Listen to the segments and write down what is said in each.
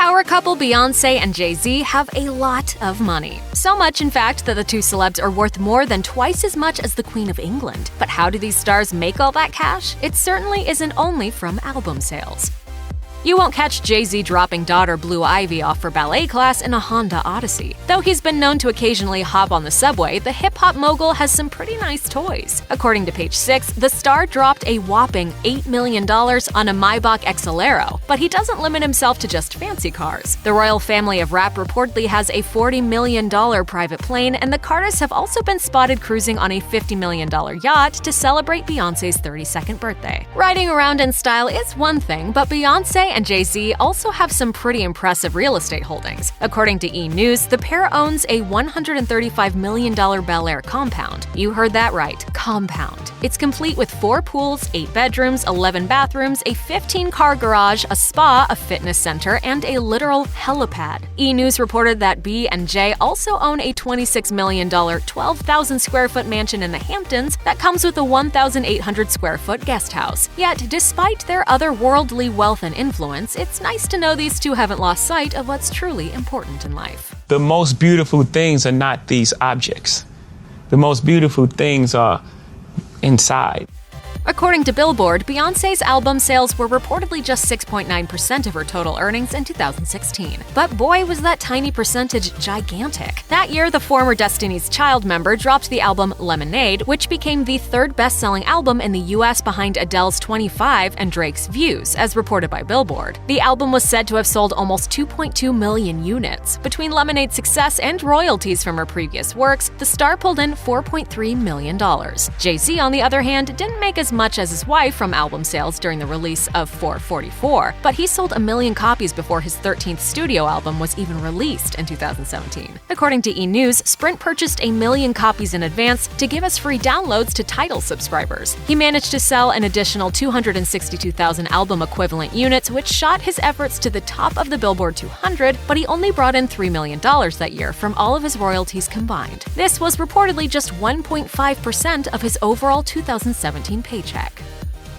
Power couple Beyoncé and Jay-Z have a lot of money. So much, in fact, that the two celebs are worth more than twice as much as the Queen of England. But how do these stars make all that cash? It certainly isn't only from album sales. You won't catch Jay-Z dropping daughter Blue Ivy off for ballet class in a Honda Odyssey. Though he's been known to occasionally hop on the subway, the hip-hop mogul has some pretty nice toys. According to Page 6, the star dropped a whopping $8 million on a Maybach Exelero, but he doesn't limit himself to just fancy cars. The royal family of rap reportedly has a $40 million private plane, and the Carters have also been spotted cruising on a $50 million yacht to celebrate Beyoncé's 32nd birthday. Riding around in style is one thing, but Beyoncé and Jay-Z also have some pretty impressive real estate holdings. According to E! News, the pair owns a $135 million Bel Air compound. You heard that right, compound. It's complete with 4 pools, 8 bedrooms, 11 bathrooms, a 15-car garage, a spa, a fitness center, and a literal helipad. E! News reported that B and J also own a $26 million, 12,000-square-foot mansion in the Hamptons that comes with a 1,800-square-foot guest house. Yet, despite their otherworldly wealth and influence, it's nice to know these two haven't lost sight of what's truly important in life. The most beautiful things are not these objects. The most beautiful things are inside. According to Billboard, Beyoncé's album sales were reportedly just 6.9% of her total earnings in 2016. But boy, was that tiny percentage gigantic. That year, the former Destiny's Child member dropped the album Lemonade, which became the 3rd best-selling album in the US behind Adele's 25 and Drake's Views, as reported by Billboard. The album was said to have sold almost 2.2 million units. Between Lemonade's success and royalties from her previous works, the star pulled in $4.3 million. Jay-Z, on the other hand, didn't make as much as his wife from album sales during the release of 444, but he sold 1 million copies before his 13th studio album was even released in 2017. According to E! News, Sprint purchased 1 million copies in advance to give us free downloads to Tidal subscribers. He managed to sell an additional 262,000 album-equivalent units, which shot his efforts to the top of the Billboard 200, but he only brought in $3 million that year from all of his royalties combined. This was reportedly just 1.5% of his overall 2017 paycheck.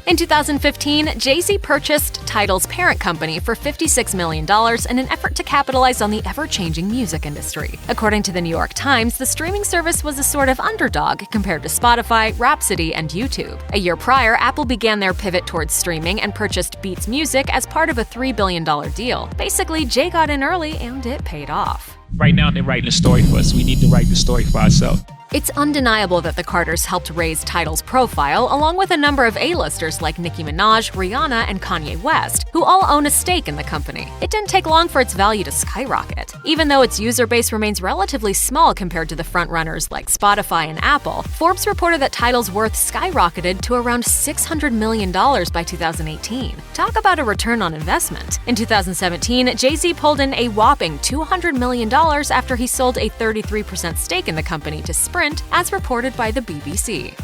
In 2015, Jay-Z purchased Tidal's parent company for $56 million in an effort to capitalize on the ever-changing music industry. According to the New York Times, the streaming service was a sort of underdog compared to Spotify, Rhapsody, and YouTube. A year prior, Apple began their pivot towards streaming and purchased Beats Music as part of a $3 billion deal. Basically, Jay got in early and it paid off. Right now, they're writing a story for us. We need to write the story for ourselves. It's undeniable that the Carters helped raise Tidal's profile, along with a number of A-listers like Nicki Minaj, Rihanna, and Kanye West, who all own a stake in the company. It didn't take long for its value to skyrocket. Even though its user base remains relatively small compared to the frontrunners like Spotify and Apple, Forbes reported that Tidal's worth skyrocketed to around $600 million by 2018. Talk about a return on investment. In 2017, Jay-Z pulled in a whopping $200 million after he sold a 33% stake in the company to Sprint, as reported by the BBC.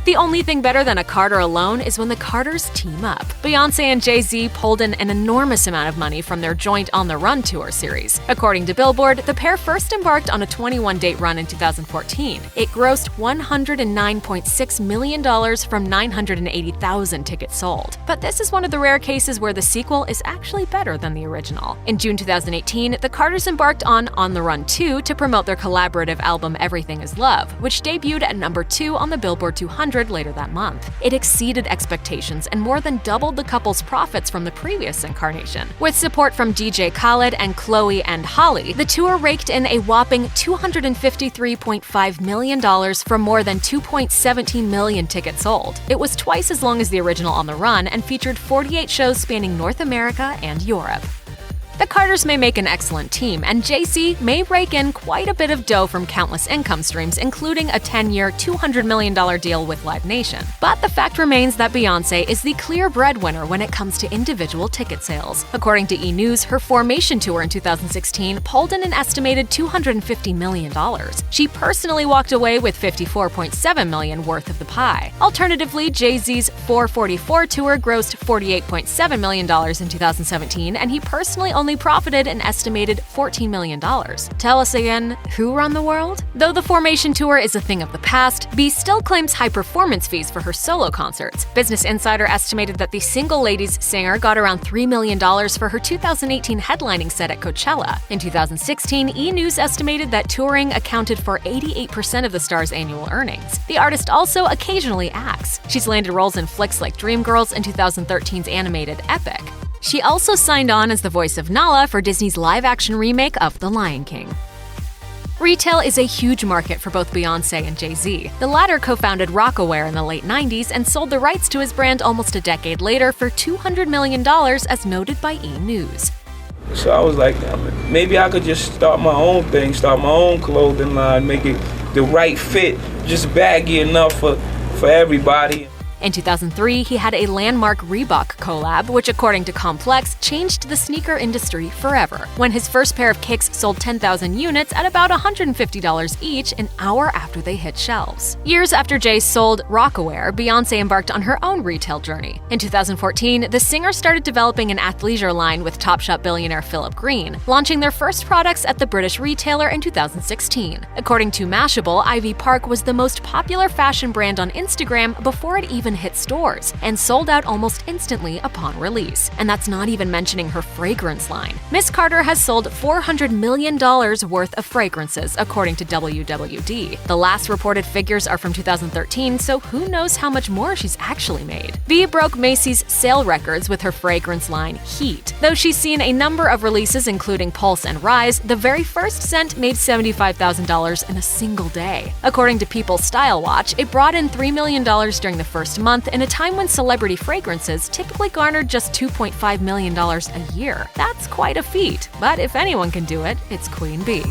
The only thing better than a Carter alone is when the Carters team up. Beyoncé and Jay-Z pulled in an enormous amount of money from their joint On the Run tour series. According to Billboard, the pair first embarked on a 21-date run in 2014. It grossed $109.6 million from 980,000 tickets sold. But this is one of the rare cases where the sequel is actually better than the original. In June 2018, the Carters embarked on the Run 2 to promote their collaborative album Everything Is Love, which debuted at number 2 on the Billboard 200 later that month. It exceeded expectations and more than doubled the couple's profits from the previous incarnation. With support from DJ Khaled and Chloe and Holly, the tour raked in a whopping $253.5 million from more than 2.17 million tickets sold. It was twice as long as the original On the Run and featured 48 shows spanning North America and Europe. The Carters may make an excellent team, and Jay-Z may rake in quite a bit of dough from countless income streams, including a 10-year, $200 million deal with Live Nation. But the fact remains that Beyoncé is the clear breadwinner when it comes to individual ticket sales. According to E! News, her Formation tour in 2016 pulled in an estimated $250 million. She personally walked away with $54.7 million worth of the pie. Alternatively, Jay-Z's 444 tour grossed $48.7 million in 2017, and he personally only profited an estimated $14 million. Tell us again, who run the world? Though the Formation Tour is a thing of the past, Bey still claims high performance fees for her solo concerts. Business Insider estimated that the single ladies singer got around $3 million for her 2018 headlining set at Coachella. In 2016, E! News estimated that touring accounted for 88% of the star's annual earnings. The artist also occasionally acts. She's landed roles in flicks like Dreamgirls and 2013's animated Epic. She also signed on as the voice of Nala for Disney's live-action remake of The Lion King. Retail is a huge market for both Beyoncé and Jay-Z. The latter co-founded Rocawear in the late 90s and sold the rights to his brand almost a decade later for $200 million, as noted by E! News. So I was like, maybe I could just start my own thing, start my own clothing line, make it the right fit, just baggy enough for everybody. In 2003, he had a landmark Reebok collab, which according to Complex, changed the sneaker industry forever, when his first pair of kicks sold 10,000 units at about $150 each an hour after they hit shelves. Years after Jay sold Rocawear, Beyoncé embarked on her own retail journey. In 2014, the singer started developing an athleisure line with Topshop billionaire Philip Green, launching their first products at the British retailer in 2016. According to Mashable, Ivy Park was the most popular fashion brand on Instagram before it even hit stores, and sold out almost instantly upon release. And that's not even mentioning her fragrance line. Miss Carter has sold $400 million worth of fragrances, according to WWD. The last reported figures are from 2013, so who knows how much more she's actually made. Bey broke Macy's sale records with her fragrance line, Heat. Though she's seen a number of releases including Pulse and Rise, the very first scent made $75,000 in a single day. According to People's Style Watch, it brought in $3 million during the first month in a time when celebrity fragrances typically garnered just $2.5 million a year. That's quite a feat, but if anyone can do it, it's Queen Bey.